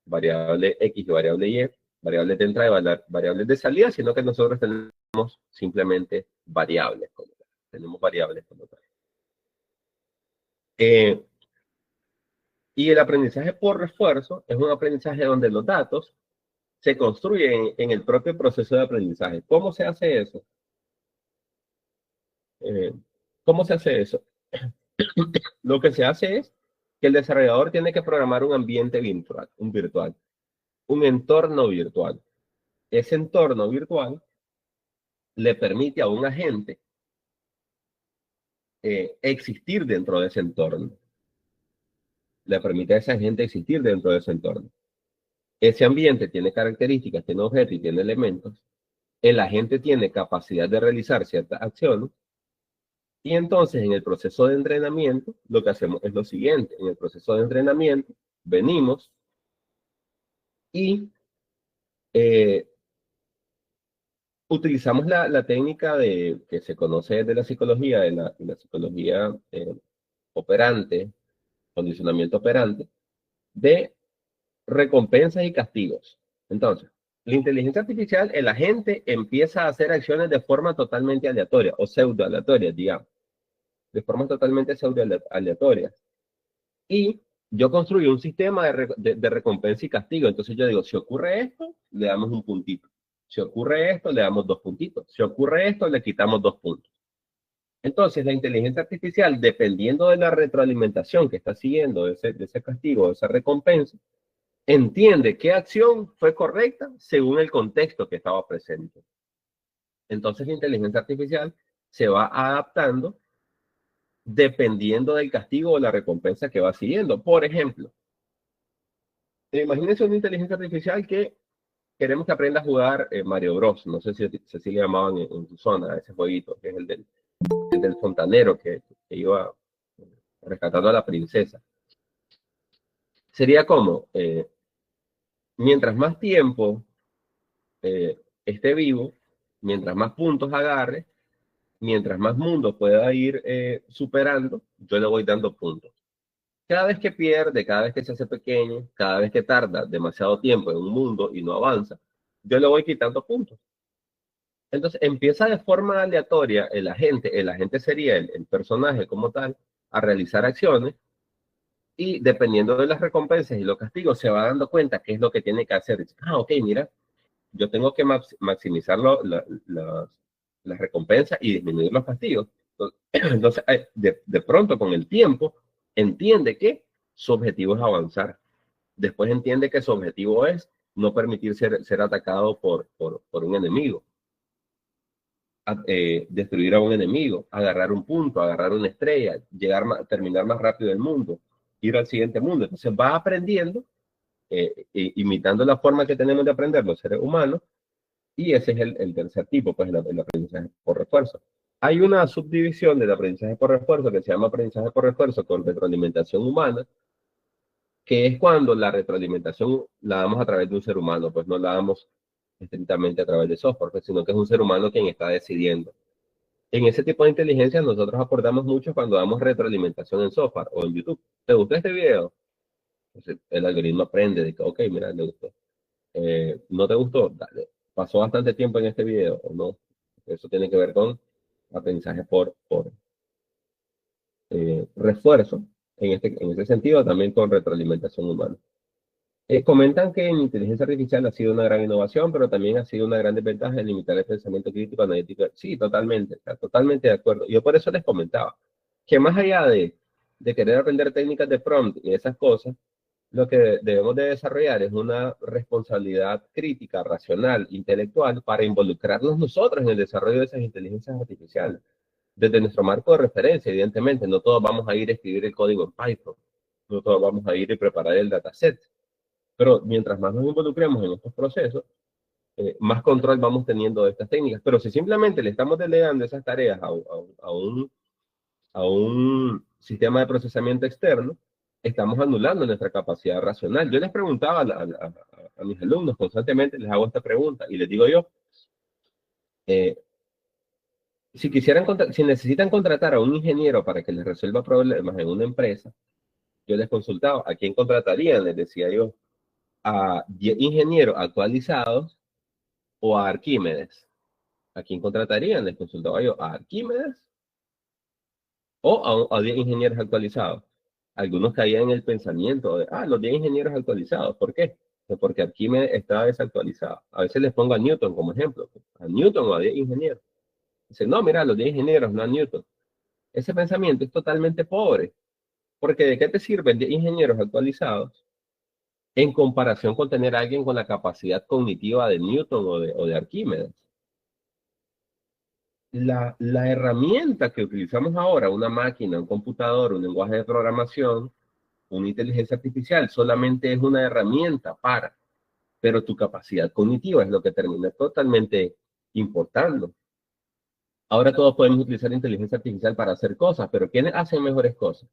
variable X y variable Y, variables de entrada y variables de salida, sino que nosotros tenemos simplemente variables como tal. Tenemos variables como tal. Y el aprendizaje por refuerzo es un aprendizaje donde los datos se construyen en el propio proceso de aprendizaje. ¿Cómo se hace eso? Eh, ¿Cómo se hace eso? Lo que se hace es que el desarrollador tiene que programar un ambiente virtual, un entorno virtual. Ese entorno virtual le permite a un agente existir dentro de ese entorno. Le permite a ese agente existir dentro de ese entorno. Ese ambiente tiene características, tiene objetos y tiene elementos. El agente tiene capacidad de realizar ciertas acciones. Y entonces en el proceso de entrenamiento, lo que hacemos es lo siguiente. En el proceso de entrenamiento, venimos y utilizamos la técnica que se conoce de la psicología, de la psicología operante, condicionamiento operante, de recompensas y castigos. Entonces, la inteligencia artificial, el agente empieza a hacer acciones de forma totalmente aleatoria o pseudo aleatoria, digamos, de forma totalmente pseudo aleatoria. Y yo construyo un sistema de recompensa y castigo. Entonces yo digo, si ocurre esto, le damos un puntito. Si ocurre esto, le damos 2 puntitos. Si ocurre esto, le quitamos 2 puntos. Entonces, la inteligencia artificial, dependiendo de la retroalimentación que está siguiendo de ese castigo, de esa recompensa, entiende qué acción fue correcta según el contexto que estaba presente. Entonces, la inteligencia artificial se va adaptando dependiendo del castigo o la recompensa que va siguiendo. Por ejemplo, imagínense una inteligencia artificial que queremos que aprenda a jugar Mario Bros. No sé si le llamaban en su zona, ese jueguito, que es el del fontanero que iba rescatando a la princesa. Sería como, mientras más tiempo esté vivo, mientras más puntos agarre, mientras más mundos pueda ir superando, yo le voy dando puntos. Cada vez que pierde, cada vez que se hace pequeño, cada vez que tarda demasiado tiempo en un mundo y no avanza, yo le voy quitando puntos. Entonces empieza de forma aleatoria el agente sería el personaje como tal, a realizar acciones y dependiendo de las recompensas y los castigos se va dando cuenta qué es lo que tiene que hacer. Dice, ok, mira, yo tengo que maximizar las recompensas y disminuir los castigos. Entonces, de pronto con el tiempo, entiende que su objetivo es avanzar. Después entiende que su objetivo es no permitir ser atacado por un enemigo. Destruir a un enemigo, agarrar un punto, agarrar una estrella, terminar más rápido el mundo, ir al siguiente mundo. Entonces va aprendiendo, imitando la forma que tenemos de aprender los seres humanos, y ese es el tercer tipo, pues el aprendizaje por refuerzo. Hay una subdivisión del aprendizaje por refuerzo que se llama aprendizaje por refuerzo con retroalimentación humana, que es cuando la retroalimentación la damos a través de un ser humano, pues no la damos estrictamente a través de software, pues, sino que es un ser humano quien está decidiendo. En ese tipo de inteligencia nosotros aportamos mucho cuando damos retroalimentación en software o en YouTube. ¿Te gustó este video? Entonces, el algoritmo aprende de que, ok, mira, le gustó. ¿No te gustó? Dale. ¿Pasó bastante tiempo en este video o no? Eso tiene que ver con aprendizaje por refuerzo, en este sentido, también con retroalimentación humana. Comentan que en inteligencia artificial ha sido una gran innovación, pero también ha sido una gran desventaja en limitar el pensamiento crítico analítico. Sí, totalmente, totalmente de acuerdo. Yo por eso les comentaba que más allá de querer aprender técnicas de prompt y esas cosas, lo que debemos de desarrollar es una responsabilidad crítica, racional, intelectual, para involucrarnos nosotros en el desarrollo de esas inteligencias artificiales. Desde nuestro marco de referencia, evidentemente, no todos vamos a ir a escribir el código en Python, no todos vamos a ir y preparar el dataset, pero mientras más nos involucremos en estos procesos, más control vamos teniendo de estas técnicas. Pero si simplemente le estamos delegando esas tareas a un sistema de procesamiento externo, estamos anulando nuestra capacidad racional. Yo les preguntaba a mis alumnos constantemente, les hago esta pregunta y les digo yo, eh, si necesitan contratar a un ingeniero para que les resuelva problemas en una empresa, yo les consultaba a quién contratarían, les decía yo, a 10 ingenieros actualizados o a Arquímedes. ¿A quién contratarían? Les consultaba yo, a Arquímedes o a 10 ingenieros actualizados. Algunos caían en el pensamiento de, los 10 ingenieros actualizados. ¿Por qué? Pues porque Arquímedes estaba desactualizado. A veces les pongo a Newton como ejemplo, a Newton o a 10 ingenieros. Dicen, no, mira, los 10 ingenieros, no a Newton. Ese pensamiento es totalmente pobre, porque ¿de qué te sirven 10 ingenieros actualizados en comparación con tener a alguien con la capacidad cognitiva de Newton o de Arquímedes? La herramienta que utilizamos ahora, una máquina, un computador, un lenguaje de programación, una inteligencia artificial, solamente es una herramienta pero tu capacidad cognitiva es lo que termina totalmente importando. Ahora todos podemos utilizar inteligencia artificial para hacer cosas, pero ¿quiénes hacen mejores cosas?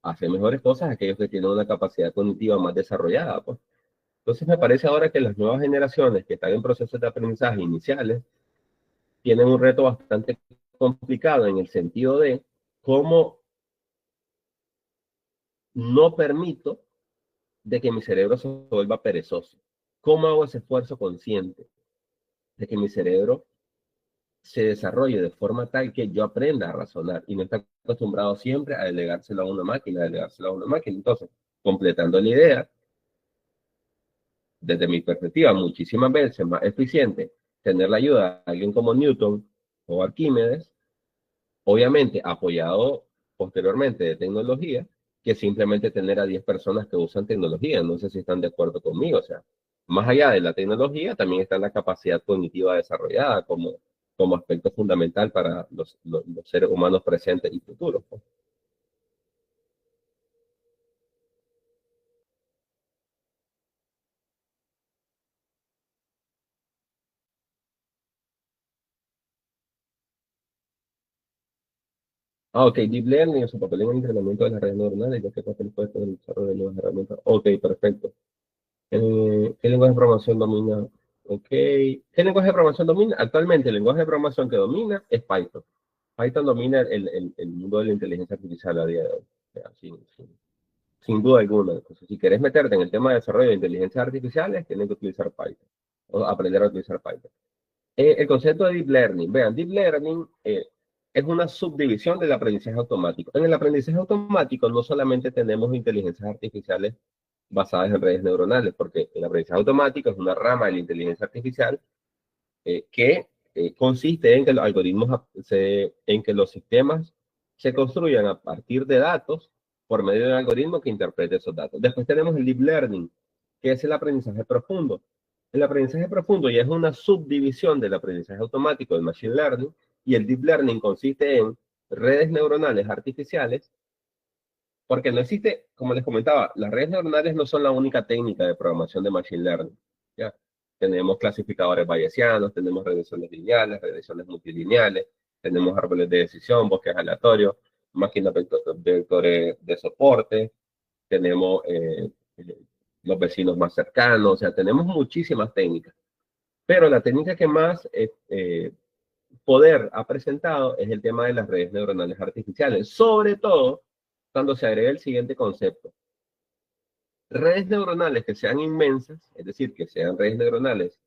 Hacen mejores cosas aquellos que tienen una capacidad cognitiva más desarrollada, pues. Entonces me parece ahora que las nuevas generaciones que están en procesos de aprendizaje iniciales tienen un reto bastante complicado en el sentido de cómo no permito de que mi cerebro se vuelva perezoso. ¿Cómo hago ese esfuerzo consciente de que mi cerebro se desarrolle de forma tal que yo aprenda a razonar y no estar acostumbrado siempre a delegárselo a una máquina, a delegárselo a una máquina? Entonces, completando la idea, desde mi perspectiva, muchísimas veces más eficiente tener la ayuda de alguien como Newton o Arquímedes, obviamente apoyado posteriormente de tecnología, que simplemente tener a 10 personas que usan tecnología. No sé si están de acuerdo conmigo. O sea, más allá de la tecnología, también está la capacidad cognitiva desarrollada como aspecto fundamental para los seres humanos presentes y futuros, pues. Ok, Deep Learning, su papel en el entrenamiento de las redes neuronales, ya que papel puede tener el desarrollo de nuevas herramientas. Ok, perfecto. ¿Qué lenguaje de programación domina? Ok. ¿Qué lenguaje de programación domina? Actualmente el lenguaje de programación que domina es Python. Python domina el mundo de la inteligencia artificial a día de hoy. O sea, sin duda alguna. Entonces, si quieres meterte en el tema de desarrollo de inteligencias artificiales, tienes que utilizar Python. O aprender a utilizar Python. El concepto de Deep Learning. Vean, Deep Learning es una subdivisión del aprendizaje automático. En el aprendizaje automático no solamente tenemos inteligencias artificiales basadas en redes neuronales, porque el aprendizaje automático es una rama de la inteligencia artificial que consiste en que los algoritmos, en que los sistemas se construyan a partir de datos por medio de un algoritmo que interprete esos datos. Después tenemos el Deep Learning, que es el aprendizaje profundo. El aprendizaje profundo ya es una subdivisión del aprendizaje automático del Machine Learning, y el Deep Learning consiste en redes neuronales artificiales, porque no existe, como les comentaba, las redes neuronales no son la única técnica de programación de Machine Learning. ¿Ya? Tenemos clasificadores bayesianos, tenemos regresiones lineales, regresiones multilineales, tenemos árboles de decisión, bosques aleatorios, máquinas vectores de soporte, tenemos los vecinos más cercanos, o sea, tenemos muchísimas técnicas. Pero la técnica que más poder ha presentado es el tema de las redes neuronales artificiales, sobre todo cuando se agrega el siguiente concepto. Redes neuronales que sean inmensas, es decir, que sean redes neuronales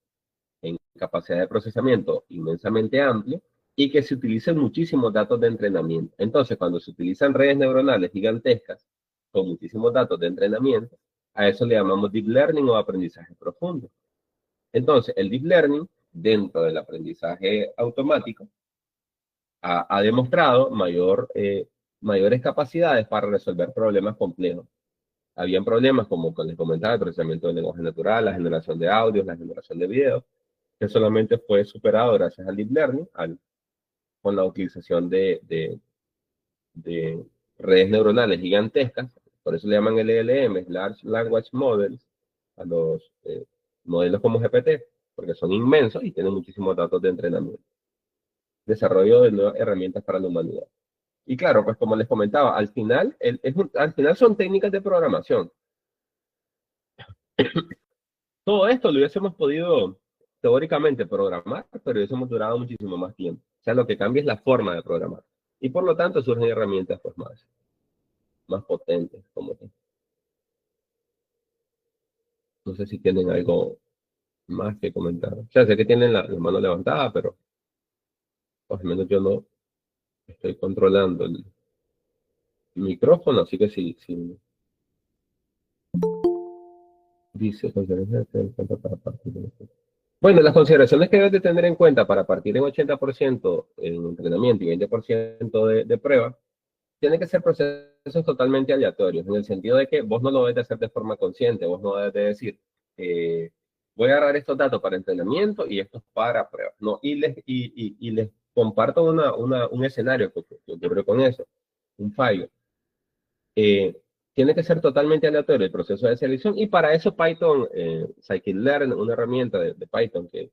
en capacidad de procesamiento inmensamente amplia y que se utilicen muchísimos datos de entrenamiento. Entonces, cuando se utilizan redes neuronales gigantescas con muchísimos datos de entrenamiento, a eso le llamamos deep learning o aprendizaje profundo. Entonces, el deep learning, dentro del aprendizaje automático, ha demostrado mayores capacidades para resolver problemas complejos. habían problemas como les comentaba, el procesamiento del lenguaje natural, la generación de audios, la generación de videos, que solamente fue superado gracias al deep learning, con la utilización de redes neuronales gigantescas. Por eso le llaman LLM, Large Language Models, a los modelos como GPT, porque son inmensos y tienen muchísimos datos de entrenamiento. Desarrollo de nuevas herramientas para la humanidad. Y claro, pues como les comentaba, al final son técnicas de programación. Todo esto lo hubiésemos podido teóricamente programar, pero hubiésemos durado muchísimo más tiempo. O sea, lo que cambia es la forma de programar. Y por lo tanto surgen herramientas pues más potentes. Como que. No sé si tienen algo más que comentar. O sea, sé que tienen la mano levantada, pero al menos yo no estoy controlando el micrófono, así que sí, dice, bueno, las consideraciones que debes de tener en cuenta para partir en 80% en entrenamiento y 20% de prueba, tienen que ser procesos totalmente aleatorios, en el sentido de que vos no lo debes de hacer de forma consciente, vos no debes de decir, voy a agarrar estos datos para entrenamiento y estos para pruebas, ¿no? Y les comparto un escenario que ocurrió con eso, un fallo. Tiene que ser totalmente aleatorio el proceso de selección y para eso Python, Scikit-learn, una herramienta de Python que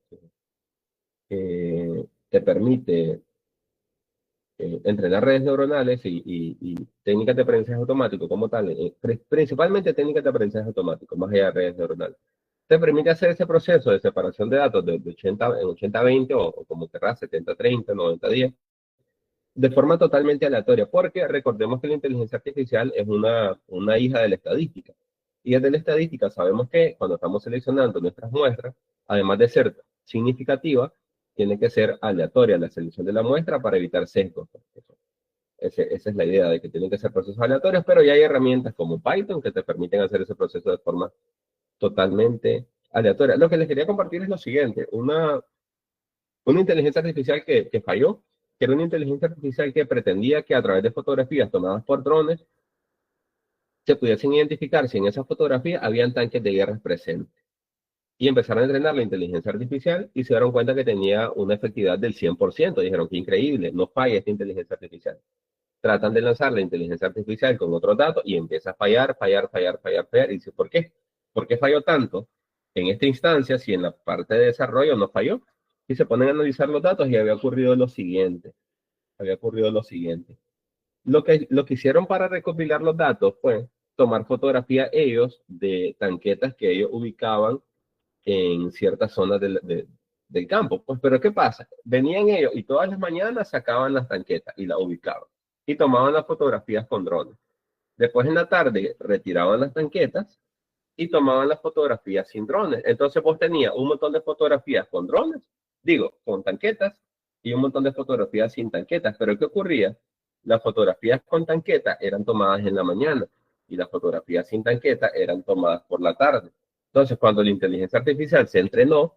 te permite entrenar redes neuronales y técnicas de aprendizaje automático como tal, principalmente técnicas de aprendizaje automático, más allá de redes neuronales. Te permite hacer ese proceso de separación de datos de 80, en 80-20 o como querrás, 70-30, 90-10, de forma totalmente aleatoria, porque recordemos que la inteligencia artificial es una hija de la estadística. Y desde la estadística sabemos que cuando estamos seleccionando nuestras muestras, además de ser significativa, tiene que ser aleatoria la selección de la muestra para evitar sesgos. Esa es la idea de que tienen que ser procesos aleatorios, pero ya hay herramientas como Python que te permiten hacer ese proceso de forma totalmente aleatoria. Lo que les quería compartir es lo siguiente, una inteligencia artificial que falló, que era una inteligencia artificial que pretendía que a través de fotografías tomadas por drones se pudiesen identificar si en esas fotografías habían tanques de guerra presentes. Y empezaron a entrenar la inteligencia artificial y se dieron cuenta que tenía una efectividad del 100%. Dijeron que increíble, no falla esta inteligencia artificial. Tratan de lanzar la inteligencia artificial con otros datos y empieza a fallar. Y dice, ¿por qué? ¿Por qué falló tanto en esta instancia si en la parte de desarrollo no falló? Y se ponen a analizar los datos y había ocurrido lo siguiente. Lo que hicieron para recopilar los datos fue tomar fotografías ellos de tanquetas que ellos ubicaban en ciertas zonas del campo. Pues, pero ¿qué pasa? Venían ellos y todas las mañanas sacaban las tanquetas y las ubicaban y tomaban las fotografías con drones. Después en la tarde retiraban las tanquetas y tomaban las fotografías sin drones. Entonces vos tenías un montón de fotografías con drones, digo, con tanquetas, y un montón de fotografías sin tanquetas. Pero ¿qué ocurría? Las fotografías con tanquetas eran tomadas en la mañana y las fotografías sin tanquetas eran tomadas por la tarde. Entonces, cuando la inteligencia artificial se entrenó,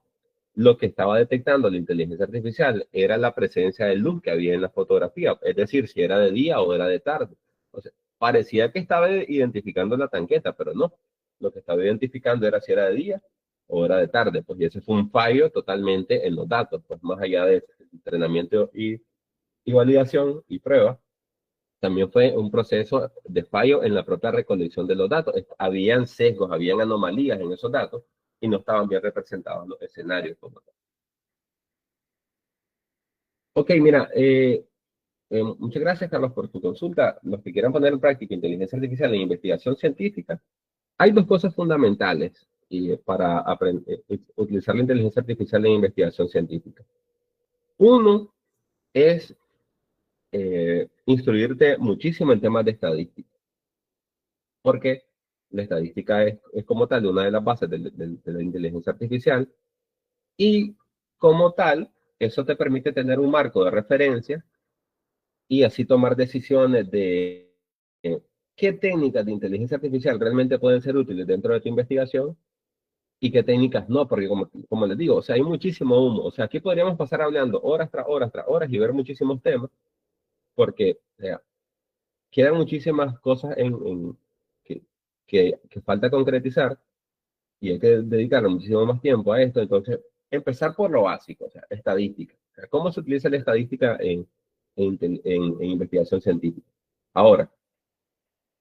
lo que estaba detectando la inteligencia artificial era la presencia de luz que había en la fotografía, es decir, si era de día o era de tarde. O sea, parecía que estaba identificando la tanqueta, pero no. Lo que estaba identificando era si era de día o era de tarde, pues y ese fue un fallo totalmente en los datos, pues más allá de entrenamiento y validación y prueba, también fue un proceso de fallo en la propia recolección de los datos. Habían sesgos, habían anomalías en esos datos y no estaban bien representados los escenarios como tal. Ok, mira, muchas gracias, Carlos, por tu consulta. Los que quieran poner en práctica inteligencia artificial en investigación científica, hay dos cosas fundamentales para utilizar la inteligencia artificial en investigación científica. Uno es instruirte muchísimo en temas de estadística, porque la estadística es como tal una de las bases de la inteligencia artificial y como tal, eso te permite tener un marco de referencia y así tomar decisiones de qué técnicas de inteligencia artificial realmente pueden ser útiles dentro de tu investigación y qué técnicas no, porque como les digo, o sea, hay muchísimo humo. O sea, aquí podríamos pasar hablando horas tras horas tras horas y ver muchísimos temas, porque o sea, quedan muchísimas cosas que que falta concretizar y hay que dedicarle muchísimo más tiempo a esto. Entonces, empezar por lo básico, o sea, estadística. O sea, ¿cómo se utiliza la estadística en investigación científica? Ahora,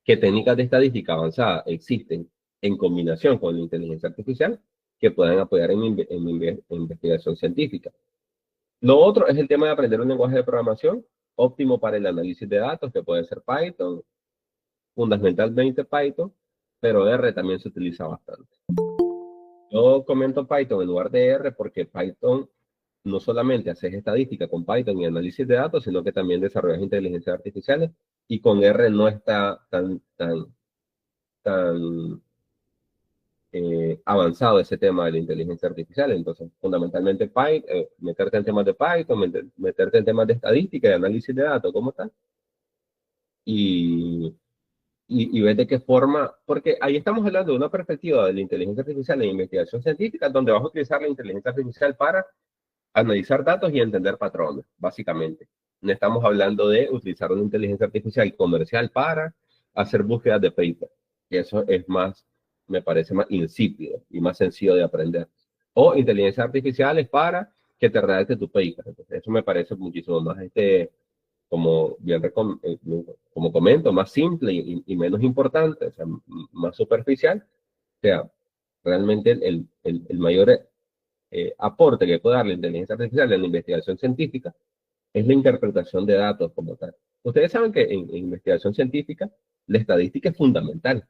¿qué técnicas de estadística avanzada existen en combinación con la inteligencia artificial que puedan apoyar en investigación científica? Lo otro es el tema de aprender un lenguaje de programación óptimo para el análisis de datos, que puede ser Python, fundamentalmente Python, pero R también se utiliza bastante. Yo comento Python en lugar de R porque Python no solamente haces estadística con Python y análisis de datos, sino que también desarrollas inteligencias artificiales y con R no está tan avanzado ese tema de la inteligencia artificial. Entonces, fundamentalmente, meterte en temas de Python, meterte en temas de estadística y análisis de datos, ¿cómo está? Y, y ver de qué forma, porque ahí estamos hablando de una perspectiva de la inteligencia artificial en investigación científica, donde vas a utilizar la inteligencia artificial para analizar datos y entender patrones, básicamente. No estamos hablando de utilizar una inteligencia artificial comercial para hacer búsquedas de paper. Y eso es más, me parece más insípido y más sencillo de aprender. O inteligencia artificial es para que te redacte tu paper. Entonces, eso me parece muchísimo más, como como comento, más simple y menos importante, o sea, más superficial. O sea, realmente el mayor aporte que puede dar la inteligencia artificial en la investigación científica es la interpretación de datos como tal. Ustedes saben que en investigación científica la estadística es fundamental.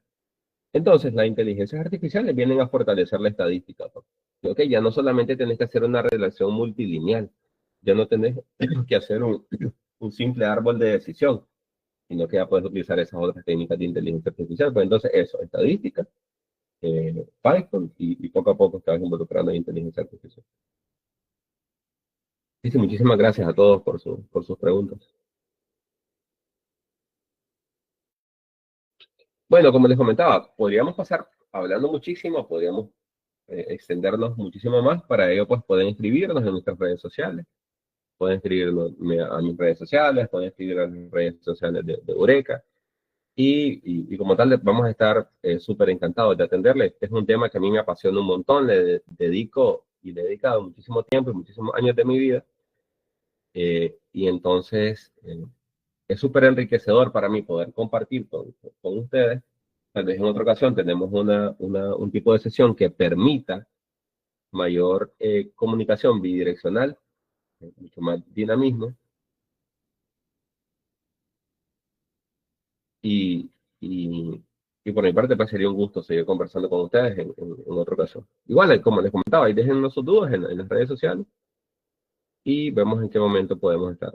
Entonces, las inteligencias artificiales vienen a fortalecer la estadística, ¿no? Okay, ya no solamente tenés que hacer una relación multilineal, ya no tenés que hacer un simple árbol de decisión, sino que ya puedes utilizar esas otras técnicas de inteligencia artificial. Pues entonces, eso, estadística, Python y poco a poco estás involucrando en inteligencia artificial. Sí, sí, muchísimas gracias a todos por sus preguntas. Bueno, como les comentaba, podríamos pasar hablando muchísimo, podríamos extendernos muchísimo más. Para ello, pues pueden escribirnos en nuestras redes sociales, pueden escribirnos a mis redes sociales, pueden escribir a las redes sociales de Eureka. Y como tal, vamos a estar súper encantados de atenderles. Es un tema que a mí me apasiona un montón, dedico y le he dedicado muchísimo tiempo y muchísimos años de mi vida. Y entonces es súper enriquecedor para mí poder compartir con ustedes. Tal vez en otra ocasión tenemos un tipo de sesión que permita mayor comunicación bidireccional, mucho más dinamismo. Y, y, y por mi parte, pues sería un gusto seguir conversando con ustedes en otra ocasión. Igual, como les comentaba, ahí déjennos sus dudas en las redes sociales y vemos en qué momento podemos estar